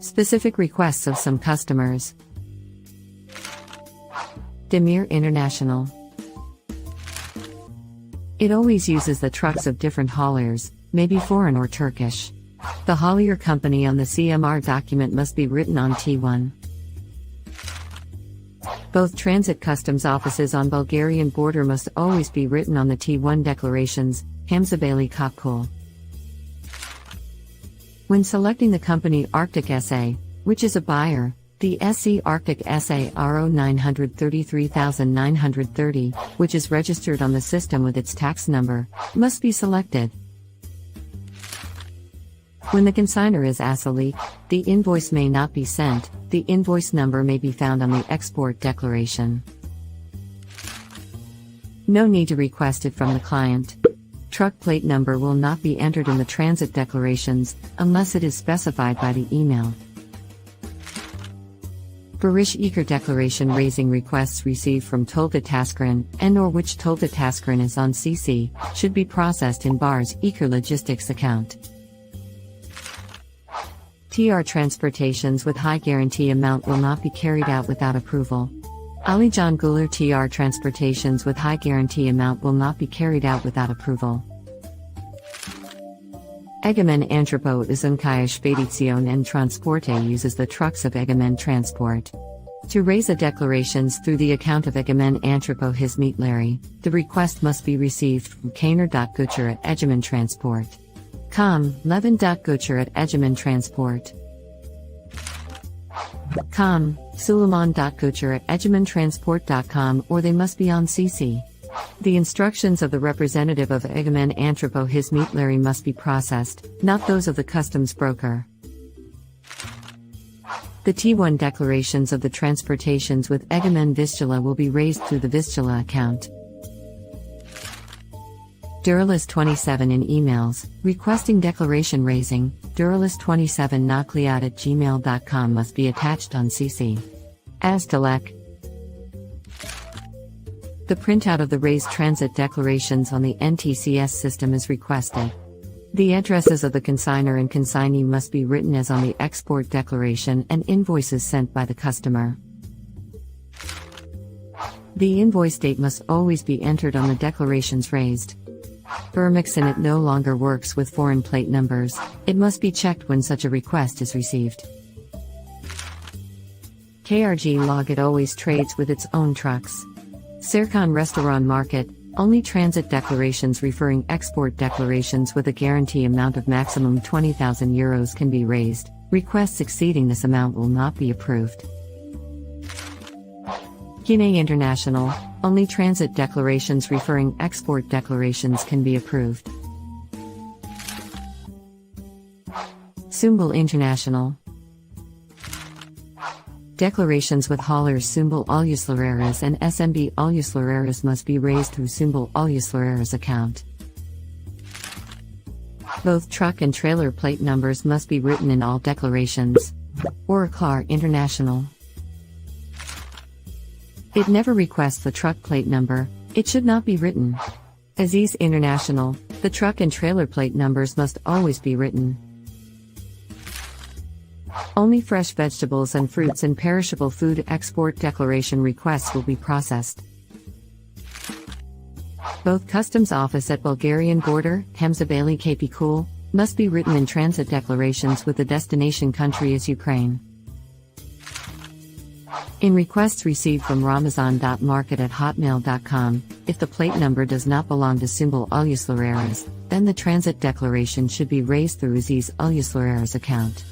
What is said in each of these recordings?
Specific requests of some customers. Demir International. It always uses the trucks of different hauliers, maybe foreign or Turkish. The haulier company on the CMR document must be written on T1. Both transit customs offices on Bulgarian border must always be written on the T1 declarations, Hamzabeli Kapkul. When selecting the company Arctic SA, which is a buyer, the SC Arctic SA RO 933930, which is registered on the system with its tax number, must be selected. When the consignor is Asalik, the invoice may not be sent, the invoice number may be found on the export declaration. No need to request it from the client. Truck plate number will not be entered in the transit declarations, unless it is specified by the email. Barish Eker declaration raising requests received from Tolga Taskran and or which Tolga Taskran is on CC, should be processed in Bars Eker Logistics account. TR transportations with high guarantee amount will not be carried out without approval. Alijan Guler TR transportations with high guarantee amount will not be carried out without approval. Egemen Entrepot Uzunkaya Spedition and Transporte uses the trucks of Egemen Transport. To raise the declarations through the account of Egemen Entrepot Hizmet Larry, the request must be received from Kaner.Gucher@Egemen Transport. Levin.Gucher@Egemen Transport. Suleiman.Gucher@EgemenTransport.com or they must be on CC. The instructions of the representative of Egemen Entrepot Hizmet Larry must be processed, not those of the customs broker. The T1 declarations of the transportations with Egemen Vistula will be raised through the Vistula account. Duralis27 in emails, requesting declaration raising, Duralis27nakliat@gmail.com must be attached on CC. As Delek. The printout of the raised transit declarations on the NTCS system is requested. The addresses of the consignor and consignee must be written as on the export declaration and invoices sent by the customer. The invoice date must always be entered on the declarations raised. Burmixin no longer works with foreign plate numbers, it must be checked when such a request is received. KRG Log it always trades with its own trucks. Serkan Restaurant Market, only transit declarations referring export declarations with a guarantee amount of maximum €20,000 can be raised, requests exceeding this amount will not be approved. Guinea International, only transit declarations referring export declarations can be approved. Sumbul International. Declarations with haulers Sumbul Aluslareras and SMB Aluslareras must be raised through Sumbul Aluslareras account. Both truck and trailer plate numbers must be written in all declarations. Oriklar International. It never requests the truck plate number, it should not be written. Aziz International, the truck and trailer plate numbers must always be written. Only fresh vegetables and fruits and perishable food export declaration requests will be processed. Both customs office at Bulgarian border, Hamzabeli Kapikul, must be written in transit declarations with the destination country as Ukraine. In requests received from ramazan.market@hotmail.com, if the plate number does not belong to Sumbul Aluslareras, then the transit declaration should be raised through Aziz Aluslareras account.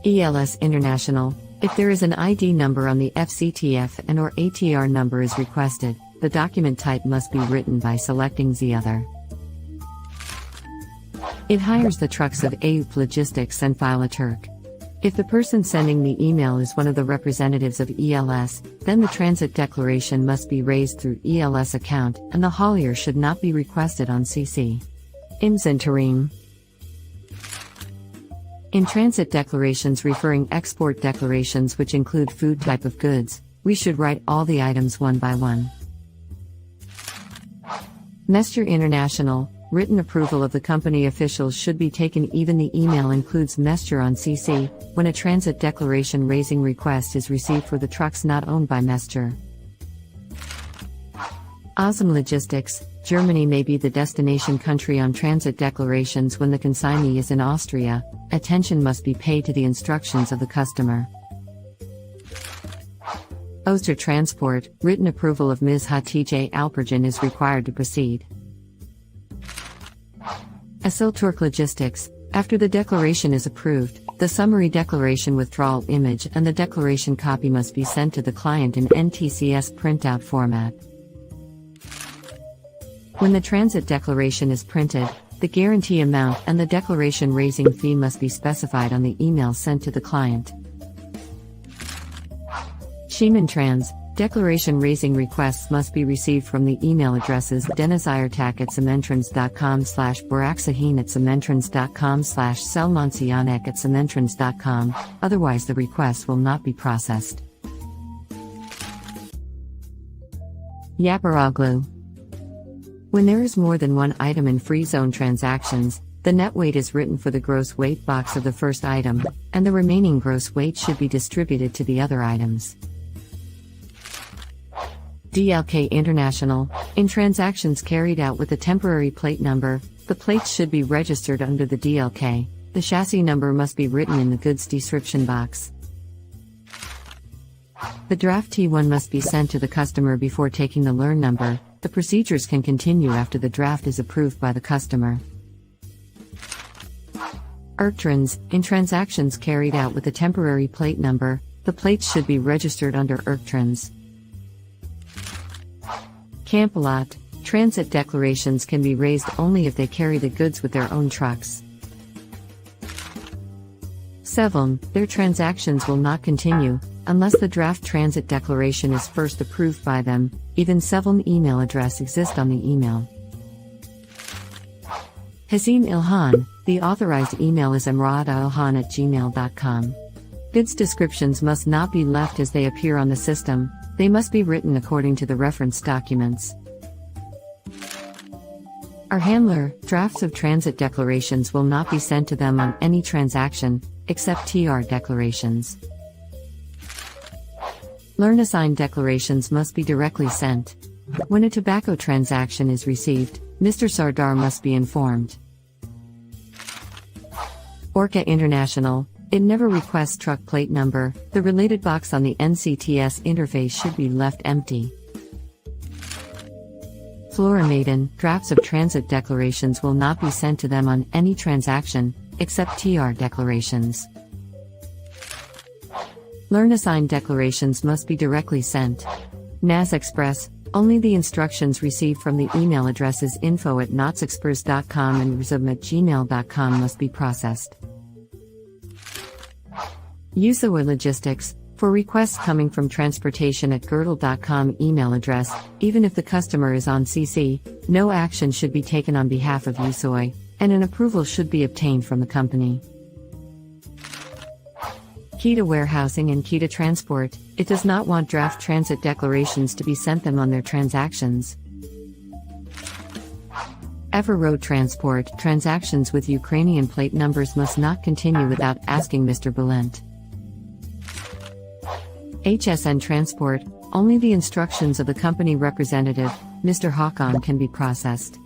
ELS International, if there is an ID number on the FCTF and or ATR number is requested, the document type must be written by selecting the other. It hires the trucks of AUP Logistics and file a Turk. If the person sending the email is one of the representatives of ELS, then the transit declaration must be raised through ELS account and the haulier should not be requested on CC. IMS Interim. In transit declarations referring export declarations which include food type of goods, we should write all the items one by one. Mesture International, written approval of the company officials should be taken. Even the email includes Messenger on CC, when a transit declaration raising request is received for the trucks not owned by Messenger. Awesome Logistics, Germany may be the destination country on transit declarations when the consignee is in Austria. Attention must be paid to the instructions of the customer. Oster Transport, written approval of Ms. Hatice Alperjan is required to proceed. Asilturk Logistics, after the declaration is approved, the summary declaration withdrawal image and the declaration copy must be sent to the client in NTCS printout format. When the transit declaration is printed, the guarantee amount and the declaration raising fee must be specified on the email sent to the client. Schienentrans, declaration raising requests must be received from the email addresses denizayartak@cementrans.com/baraxahin@cementrans.com/selmancianek@cementrans.com, otherwise the request will not be processed. Yaparoglu. When there is more than one item in free zone transactions, the net weight is written for the gross weight box of the first item, and the remaining gross weight should be distributed to the other items. DLK International, in transactions carried out with a temporary plate number, the plates should be registered under the DLK, the chassis number must be written in the goods description box. The draft T1 must be sent to the customer before taking the learn number. The procedures can continue after the draft is approved by the customer. ERCTRANS, in transactions carried out with a temporary plate number, the plates should be registered under ERCTRANS. Campalot, transit declarations can be raised only if they carry the goods with their own trucks. Sevelm, their transactions will not continue unless the draft transit declaration is first approved by them. Even Sevelm email address exists on the email. Hasim Ilhan, the authorized email is emraadilhan@gmail.com. Goods descriptions must not be left as they appear on the system, they must be written according to the reference documents. Our handler, drafts of transit declarations will not be sent to them on any transaction, except TR declarations. Learn assigned declarations must be directly sent. When a tobacco transaction is received, Mr. Sardar must be informed. Orca International, it never requests truck plate number, the related box on the NCTS interface should be left empty. Flora Maiden, drafts of transit declarations will not be sent to them on any transaction, except TR declarations. Learn assigned declarations must be directly sent. NAS Express, only the instructions received from the email addresses info@natsexpress.com and rizum@gmail.com must be processed. Usawa Logistics, for requests coming from transportation@girdle.com email address, even if the customer is on CC, no action should be taken on behalf of Usawa, and an approval should be obtained from the company. Kita Warehousing and Kita Transport, it does not want draft transit declarations to be sent them on their transactions. Ever Road Transport, transactions with Ukrainian plate numbers must not continue without asking Mr. Balent. HSN Transport, only the instructions of the company representative, Mr. Hakan, can be processed.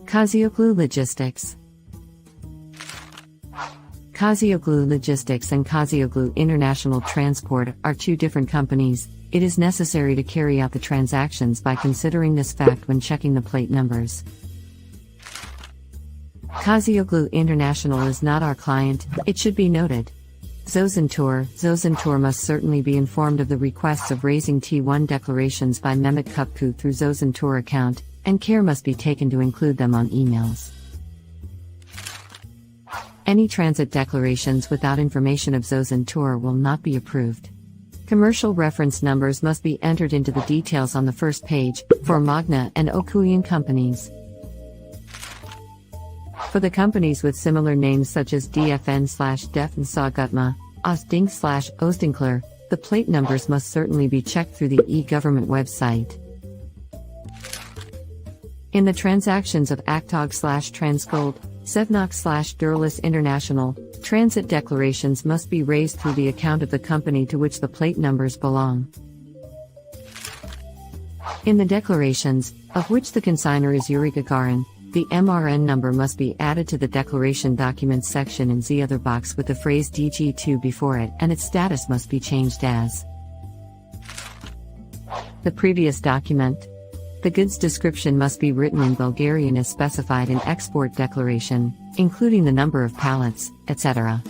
Kazioglu Logistics. Kazioglu Logistics and Kazioglu International Transport are two different companies. It is necessary to carry out the transactions by considering this fact when checking the plate numbers. Kazioglu International is not our client, it should be noted. Zosentor must certainly be informed of the requests of raising T1 declarations by Mehmet Kupku through Zosentor account, and care must be taken to include them on emails. Any transit declarations without information of Zosentor will not be approved. Commercial reference numbers must be entered into the details on the first page, for Magna and Okuyan companies. For the companies with similar names such as DFN/Def and Sagutma, Osting/Ostinkler, the plate numbers must certainly be checked through the e-government website. In the transactions of Actog/Transgold, Sevnox/Duralis International, transit declarations must be raised through the account of the company to which the plate numbers belong. In the declarations, of which the consignor is Yuri Gagarin, the MRN number must be added to the declaration documents section in the other box with the phrase DG2 before it, and its status must be changed as the previous document. The goods description must be written in Bulgarian as specified in export declaration, including the number of pallets, etc.